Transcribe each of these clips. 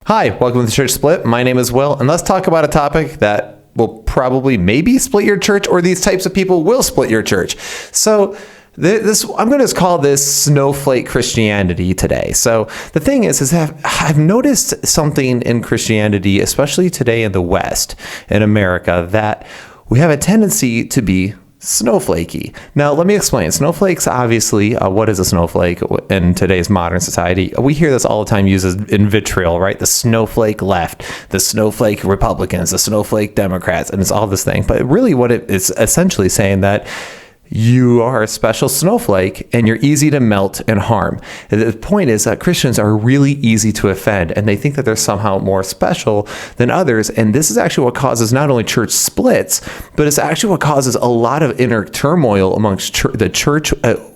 Hi, welcome to the Church Split. My name is Will, and let's talk about a topic that will probably maybe split your church, or these types of people will split your church. So I'm going to call this Snowflake Christianity today. So the thing is that I've noticed something in Christianity, especially today in the West, in America, that we have a tendency to be snowflakey. Now, let me explain. Snowflakes, obviously, what is a snowflake in today's modern society? We hear this all the time used in vitriol, right? The snowflake left, the snowflake Republicans, the snowflake Democrats, and it's all this thing. But really what it is essentially saying that you are a special snowflake and you're easy to melt and harm. The point is that Christians are really easy to offend, and they think that they're somehow more special than others. And this is actually what causes not only church splits, but it's actually what causes a lot of inner turmoil amongst the church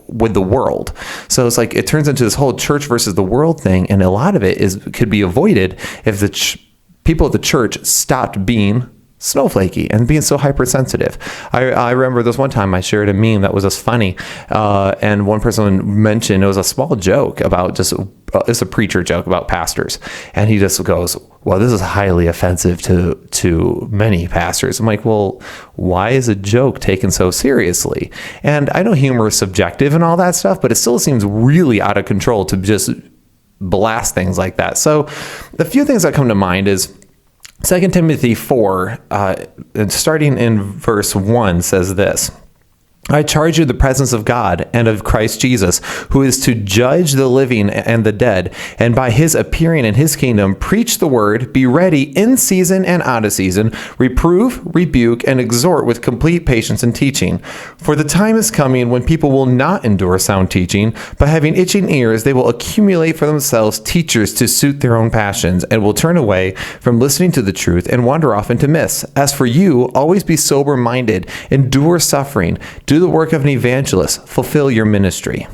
with the world. So it's like it turns into this whole church versus the world thing, and a lot of it could be avoided if the people at the church stopped being snowflakey and being so hypersensitive. I remember this one time I shared a meme that was just funny, and one person mentioned it was a small joke about it's a preacher joke about pastors, and he just goes, well, this is highly offensive to many pastors. I'm like, well, why is a joke taken so seriously? And I know humor is subjective and all that stuff, but it still seems really out of control to just blast things like that. So the few things that come to mind is 2 Timothy 4, starting in verse 1, says this: I charge you the presence of God and of Christ Jesus, who is to judge the living and the dead, and by his appearing in his kingdom, preach the word, be ready in season and out of season, reprove, rebuke, and exhort with complete patience and teaching. For the time is coming when people will not endure sound teaching, but having itching ears, they will accumulate for themselves teachers to suit their own passions, and will turn away from listening to the truth and wander off into myths. As for you, always be sober-minded, endure suffering, do the work of an evangelist, fulfill your ministry.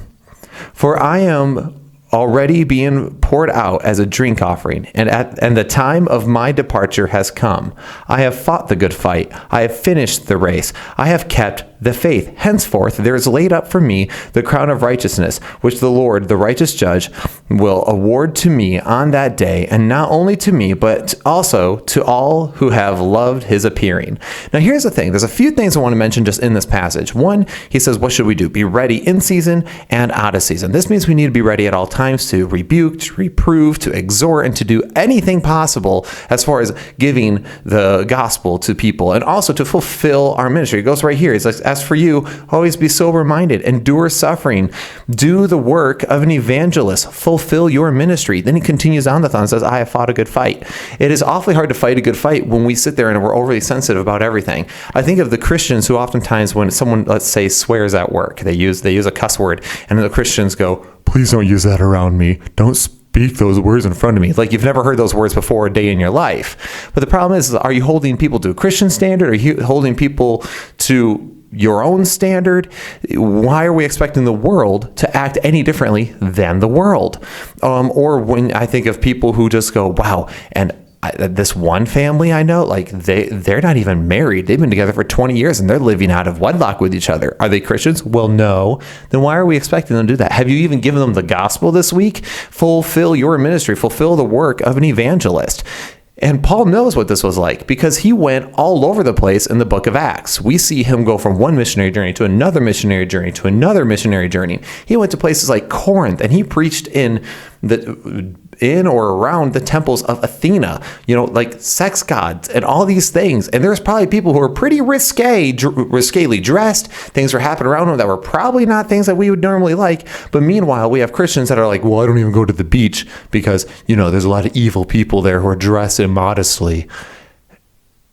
For I am already being poured out as a drink offering, and the time of my departure has come. I have fought the good fight. I have finished the race. I have kept the faith. Henceforth, there is laid up for me the crown of righteousness, which the Lord, the righteous judge, will award to me on that day, and not only to me, but also to all who have loved his appearing. Now, here's the thing. There's a few things I want to mention just in this passage. One, he says, what should we do? Be ready in season and out of season. This means we need to be ready at all times to rebuke, to reprove, to exhort, and to do anything possible as far as giving the gospel to people, and also to fulfill our ministry. It goes right here. It's like, as for you, always be sober-minded, endure suffering, do the work of an evangelist, fulfill your ministry. Then he continues on the thought and says, I have fought a good fight. It is awfully hard to fight a good fight when we sit there and we're overly sensitive about everything. I think of the Christians who oftentimes, when someone, let's say, swears at work, they use a cuss word, and the Christians go, please don't use that around me. Don't speak those words in front of me. Like you've never heard those words before a day in your life. But the problem is, are you holding people to a Christian standard? Are you holding people to your own standard? Why are we expecting the world to act any differently than the world? Or when I think of people who just go, wow, and this one family I know, like they're not even married. They've been together for 20 years and they're living out of wedlock with each other. Are they Christians? Well, no. Then why are we expecting them to do that? Have you even given them the gospel this week? Fulfill your ministry. Fulfill the work of an evangelist. And Paul knows what this was like because he went all over the place in the book of Acts. We see him go from one missionary journey to another missionary journey to another missionary journey. He went to places like Corinth, and he preached in or around the temples of Athena, like sex gods and all these things. And there's probably people who are pretty risquely dressed. Things were happening around them that were probably not things that we would normally like. But meanwhile, we have Christians that are like, well, I don't even go to the beach because, there's a lot of evil people there who are dressed immodestly.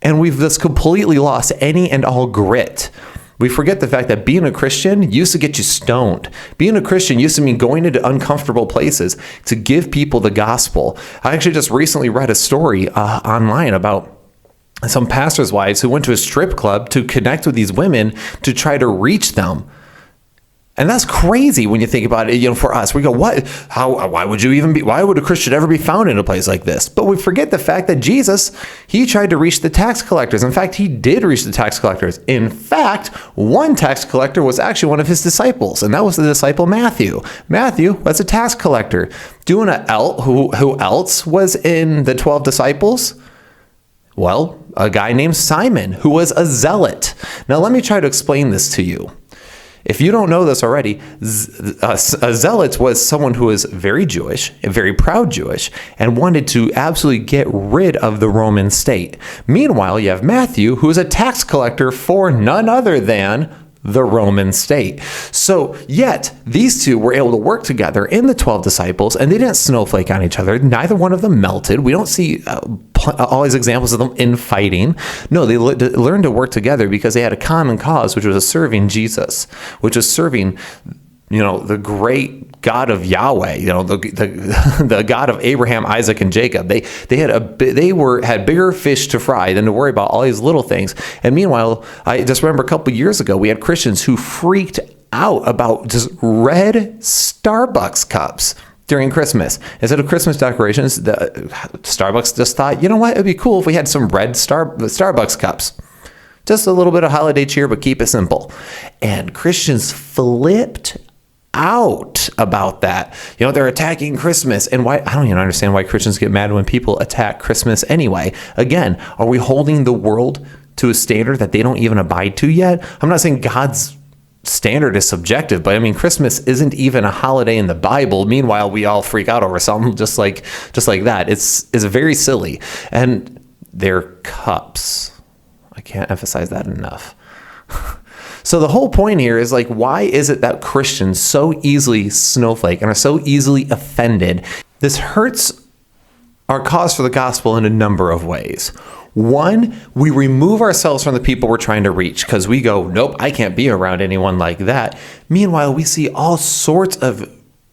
And we've just completely lost any and all grit. We forget the fact that being a Christian used to get you stoned. Being a Christian used to mean going into uncomfortable places to give people the gospel. I actually just recently read a story online about some pastors' wives who went to a strip club to connect with these women to try to reach them. And that's crazy when you think about it. For us, we go, what? Why would a Christian ever be found in a place like this? But we forget the fact that Jesus, he tried to reach the tax collectors. In fact, he did reach the tax collectors. In fact, one tax collector was actually one of his disciples, and that was the disciple Matthew. Matthew was a tax collector. Who else was in the 12 disciples? Well, a guy named Simon, who was a zealot. Now, let me try to explain this to you. If you don't know this already, a zealot was someone who was very Jewish, and very proud Jewish, and wanted to absolutely get rid of the Roman state. Meanwhile, you have Matthew, who is a tax collector for none other than the Roman state. So yet these two were able to work together in the 12 disciples, and they didn't snowflake on each other. Neither one of them melted. We don't see all these examples of them infighting. No, they learned to work together because they had a common cause, which was serving Jesus, which was serving, the great God of Yahweh, the God of Abraham, Isaac, and Jacob. They had bigger fish to fry than to worry about all these little things. And meanwhile, I just remember a couple years ago, we had Christians who freaked out about just red Starbucks cups during Christmas. Instead of Christmas decorations, Starbucks just thought, you know what, it'd be cool if we had some red Starbucks cups. Just a little bit of holiday cheer, but keep it simple. And Christians flipped out about that. They're attacking Christmas. And why? I don't even understand why Christians get mad when people attack Christmas anyway. Again, are we holding the world to a standard that they don't even abide to yet? I'm not saying God's standard is subjective, but Christmas isn't even a holiday in the Bible. Meanwhile, we all freak out over something just like that. It's very silly. And their cups. I can't emphasize that enough. So the whole point here is why is it that Christians so easily snowflake and are so easily offended? This hurts our cause for the gospel in a number of ways. One, we remove ourselves from the people we're trying to reach because we go, nope, I can't be around anyone like that. Meanwhile, we see all sorts of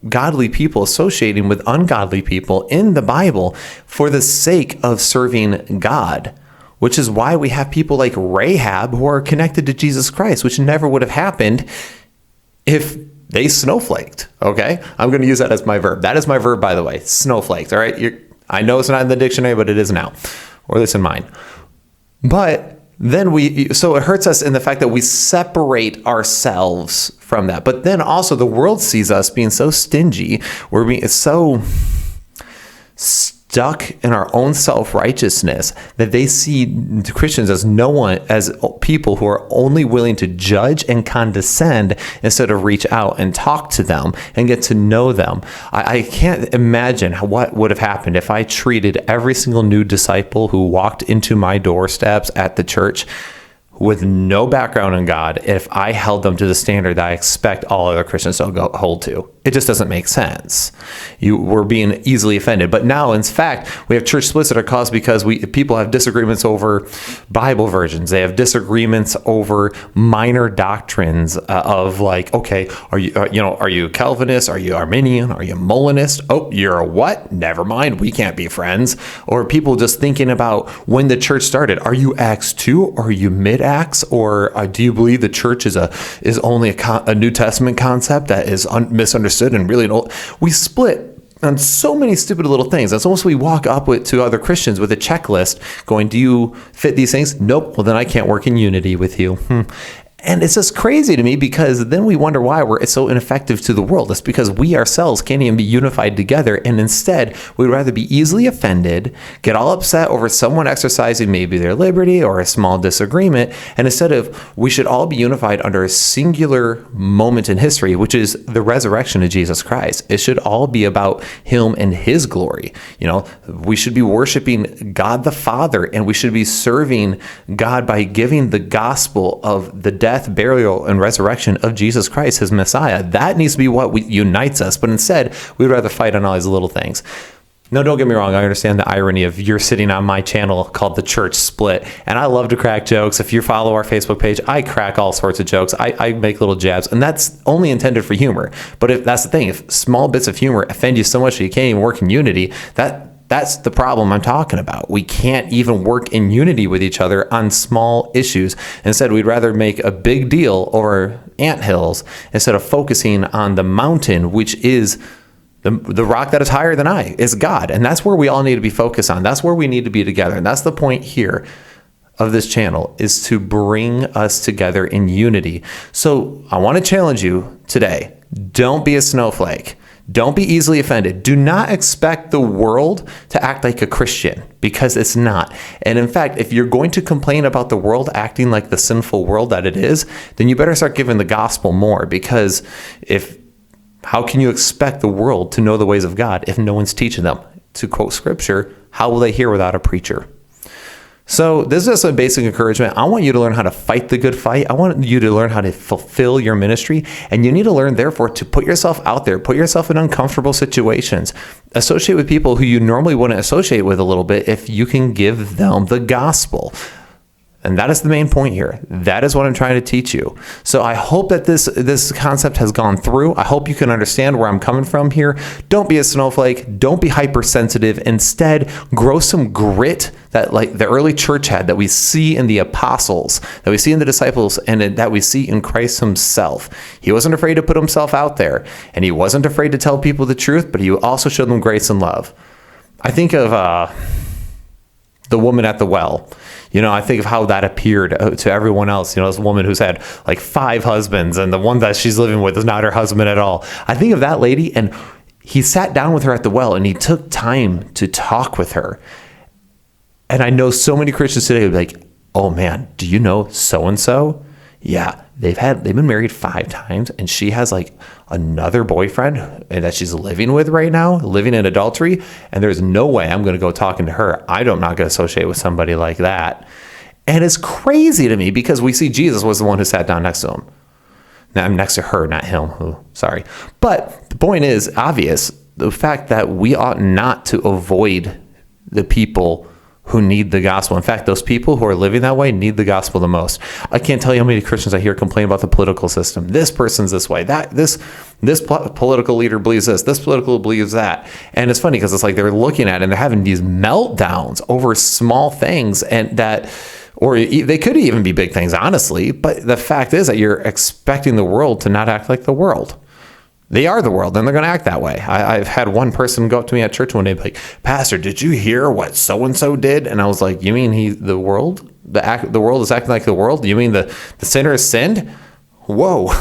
godly people associating with ungodly people in the Bible for the sake of serving God. Which is why we have people like Rahab who are connected to Jesus Christ, which never would have happened if they snowflaked, okay? I'm going to use that as my verb. That is my verb, by the way, snowflaked, all right? I know it's not in the dictionary, but it is now, or at least in mine. But then so it hurts us in the fact that we separate ourselves from that. But then also the world sees us being so stingy, we're being so stuck in our own self-righteousness that they see Christians as people who are only willing to judge and condescend instead of reach out and talk to them and get to know them. I can't imagine what would have happened if I treated every single new disciple who walked into my doorsteps at the church with no background in God if I held them to the standard that I expect all other Christians to hold to. It just doesn't make sense. We're being easily offended. But now, in fact, we have church splits that are caused because people have disagreements over Bible versions. They have disagreements over minor doctrines of okay, are you Calvinist? Are you Arminian? Are you Molinist? Oh, you're a what? Never mind. We can't be friends. Or people just thinking about when the church started. Are you Acts 2? Or are you mid-Acts? Or do you believe the church is only a New Testament concept that is misunderstood and really don't? We split on so many stupid little things. It's almost we walk up to other Christians with a checklist going, do you fit these things? Nope. Well, then I can't work in unity with you. And it's just crazy to me because then we wonder why it's so ineffective to the world. It's because we ourselves can't even be unified together. And instead, we'd rather be easily offended, get all upset over someone exercising maybe their liberty or a small disagreement. And instead of, we should all be unified under a singular moment in history, which is the resurrection of Jesus Christ. It should all be about him and his glory. We should be worshiping God the Father, and we should be serving God by giving the gospel of the death, burial, and resurrection of Jesus Christ, his Messiah. That needs to be what unites us. But instead, we'd rather fight on all these little things. No, don't get me wrong. I understand the irony of you're sitting on my channel called The Church Split, and I love to crack jokes. If you follow our Facebook page, I crack all sorts of jokes. I make little jabs, and that's only intended for humor. But if that's the thing, if small bits of humor offend you so much that you can't even work in unity, That's the problem I'm talking about. We can't even work in unity with each other on small issues. Instead, we'd rather make a big deal over anthills instead of focusing on the mountain, which is the rock that is higher than I, is God. And that's where we all need to be focused on. That's where we need to be together. And that's the point here of this channel, is to bring us together in unity. So I want to challenge you today. Don't be a snowflake. Don't be easily offended. Do not expect the world to act like a Christian, because it's not. And in fact, if you're going to complain about the world acting like the sinful world that it is, then you better start giving the gospel more, because how can you expect the world to know the ways of God if no one's teaching them? To quote scripture, how will they hear without a preacher? So this is just a basic encouragement. I want you to learn how to fight the good fight. I want you to learn how to fulfill your ministry. And you need to learn, therefore, to put yourself out there, put yourself in uncomfortable situations. Associate with people who you normally wouldn't associate with a little bit if you can give them the gospel. And that is the main point here. That is what I'm trying to teach you. So I hope that this concept has gone through. I hope you can understand where I'm coming from here. Don't be a snowflake. Don't be hypersensitive. Instead, grow some grit that like the early church had, that we see in the apostles, that we see in the disciples, and that we see in Christ himself. He wasn't afraid to put himself out there, and he wasn't afraid to tell people the truth, but he also showed them grace and love. I think of the woman at the well. I think of how that appeared to everyone else. This woman who's had like 5 husbands, and the one that she's living with is not her husband at all. I think of that lady, and he sat down with her at the well, and he took time to talk with her. And I know so many Christians today would be like, oh man, do you know so-and-so? Yeah, they've been married 5 times, and she has like another boyfriend that she's living with right now, living in adultery, and there's no way I'm going to go talking to her. I'm not going to associate with somebody like that. And it's crazy to me, because we see Jesus was the one who sat down next to him. Now, I'm next to her, not him. Sorry. But the point is obvious. The fact that we ought not to avoid the people who need the gospel. In fact, those people who are living that way need the gospel the most. I can't tell you how many Christians I hear complain about the political system. This person's this way. This political leader believes this political believes that. And it's funny, because it's like they're looking at it and they're having these meltdowns over small things, and or they could even be big things, honestly. But the fact is that you're expecting the world to not act like the world. They are the world, and they're going to act that way. I've had one person go up to me at church one day and be like, Pastor, did you hear what so-and-so did? And I was like, you mean the world? The world is acting like the world? You mean the sinner has sinned? Whoa.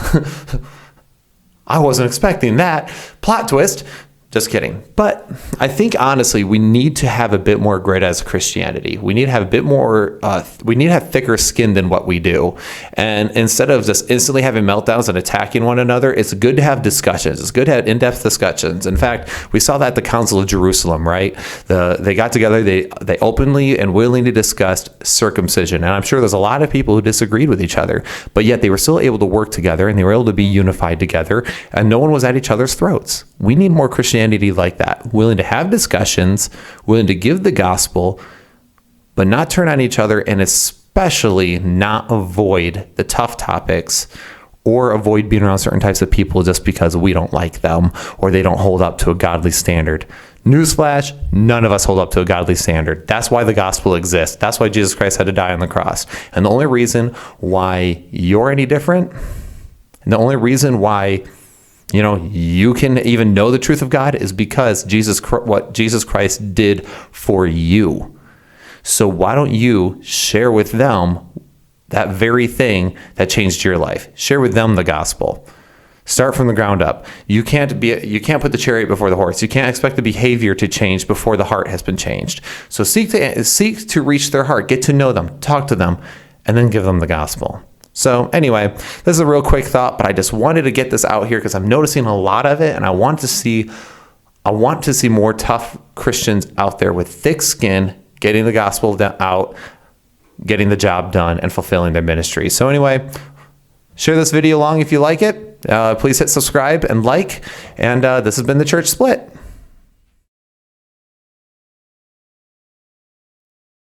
I wasn't expecting that. Plot twist. Just kidding. But I think, honestly, we need to have a bit more grit as Christianity. We need to have a bit more, we need to have thicker skin than what we do. And instead of just instantly having meltdowns and attacking one another, it's good to have discussions. It's good to have in-depth discussions. In fact, we saw that at the Council of Jerusalem, right? They got together, they openly and willingly discussed circumcision. And I'm sure there's a lot of people who disagreed with each other, but yet they were still able to work together, and they were able to be unified together, and no one was at each other's throats. We need more Christianity like that, willing to have discussions, willing to give the gospel, but not turn on each other, and especially not avoid the tough topics or avoid being around certain types of people just because we don't like them or they don't hold up to a godly standard. Newsflash, none of us hold up to a godly standard. That's why the gospel exists. That's why Jesus Christ had to die on the cross. And the only reason why you're any different, and the only reason why you can even know the truth of God is because what Jesus Christ did for you. So why don't you share with them that very thing that changed your life? Share with them the gospel. Start from the ground up. You can't put the chariot before the horse. You can't expect the behavior to change before the heart has been changed. So seek to reach their heart, get to know them, talk to them, and then give them the gospel. So anyway, this is a real quick thought, but I just wanted to get this out here because I'm noticing a lot of it, and I want to see more tough Christians out there with thick skin, getting the gospel out, getting the job done, and fulfilling their ministry. So anyway, share this video along if you like it. Please hit subscribe and like, and this has been The Church Split.